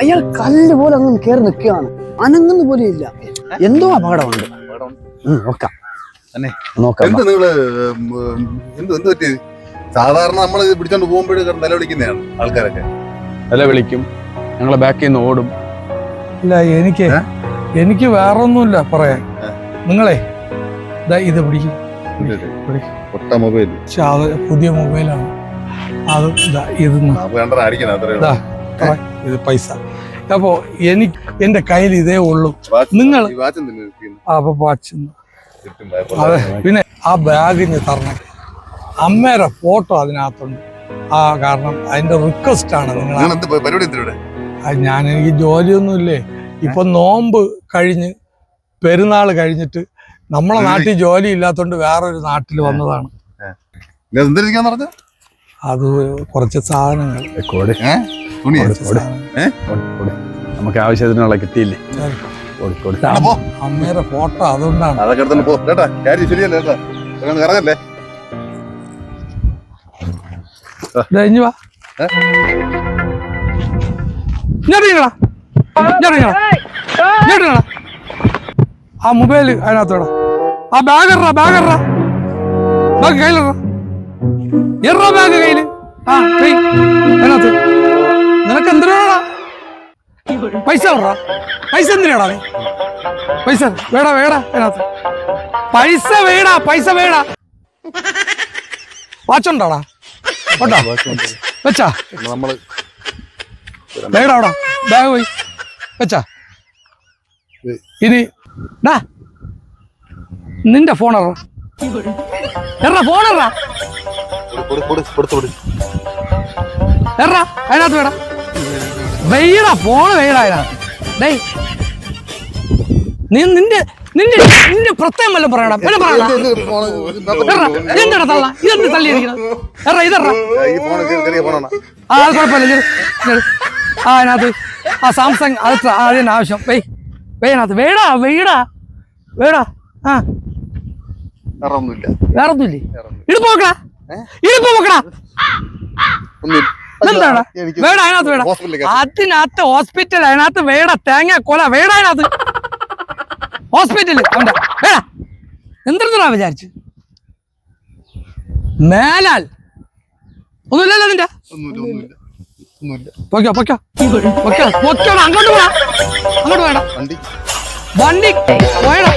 അയാൾ കല്ല് പോലെ അങ്ങ് കയറി നിൽക്കുകയാണ്, അനങ്ങുന്ന പോലെ ഇല്ല. എന്തോ അപകടമുണ്ട്. സാധാരണ നമ്മൾ പിടിച്ചോണ്ട് പോകുമ്പോഴേ നിലവിളിക്കുന്നതാണ് ആൾക്കാരൊക്കെ. നിലവിളിക്കും, ഞങ്ങളെ ബാക്കിൽ നിന്ന് ഓടും. ഇല്ല, എനിക്ക് വേറൊന്നുമില്ല പറയാൻ. നിങ്ങളെ ഇത് പിടിക്കും, പുതിയ മൊബൈലാണ് അത്. ഇത് പൈസ. അപ്പോ എനിക്ക് എന്റെ കയ്യിൽ ഇതേ ഉള്ളൂ. നിങ്ങൾ അപ്പൊ വാച്ച് അതെ. പിന്നെ ആ ബാഗിന് തരണം. അമ്മയുടെ ഫോട്ടോ അതിനകത്തുണ്ട്. കാരണം അതിന്റെ റിക്വസ്റ്റ് ആണ്. ഞാൻ എനിക്ക് ജോലിയൊന്നുമില്ലേ. ഇപ്പൊ നോമ്പ് കഴിഞ്ഞ് പെരുന്നാള് കഴിഞ്ഞിട്ട് നമ്മളെ നാട്ടിൽ ജോലി ഇല്ലാത്തോണ്ട് വേറൊരു നാട്ടിൽ വന്നതാണ്. അത് കുറച്ച് സാധനങ്ങൾ നമുക്ക് ആവശ്യത്തിനുള്ള കിട്ടിയില്ലേ. അമ്മയുടെ ഫോട്ടോ അതുകൊണ്ടാണ്. ആ മൊബൈല് അതിനകത്തോടാ. ആ ബാഗ് ബാഗ് കയ്യിലറ. ബാഗ് കയ്യില്. അതിനകത്ത് നിനക്ക് എന്തിനാടാ പൈസ? പൈസ എന്തിനാടാ? പൈസ വേടാ അതിനകത്ത്. പൈസ വേടാ. വാച്ചുണ്ടോടാ? വെച്ചാ വേടാ അവിടെ ബാഗ് പോയി വെച്ചാ. ഇനി നിന്റെ ഫോണറ ഫോണറ അതിനകത്ത് വേടാ. വെയ്യടാ ഫോണ് വെയ്യടാ അതിനകത്ത്. ഡേയ് നിന്റെ പ്രത്യേകം വല്ലതും പറയണം. എന്താടാ തള്ള ഇതെന്ത് തള്ളിയിരിക്കുന്നത്? അത് കുഴപ്പമില്ല. അതിനകത്ത് ആ സാംസങ് അതിന് ആവശ്യം. വെയ്യനകത്ത് വേടാ. ആ വേറൊന്നുമില്ലേ? ഇടുപ്പ് നോക്കടാ. എന്താടാ വേട അതിനകത്ത് വേട. അതിനകത്ത് ഹോസ്പിറ്റൽ, അതിനകത്ത് വേട. തേങ്ങ കൊല വേട അതിനകത്ത്. ഹോസ്പിറ്റല് അവന്റെ വേട. എന്തെന്നാ വിചാരിച്ചു? മേലാൽ ഒന്നുമില്ലല്ലോ നിന്റെ. അങ്ങോട്ട് വേണം. വണ്ടി വേണം.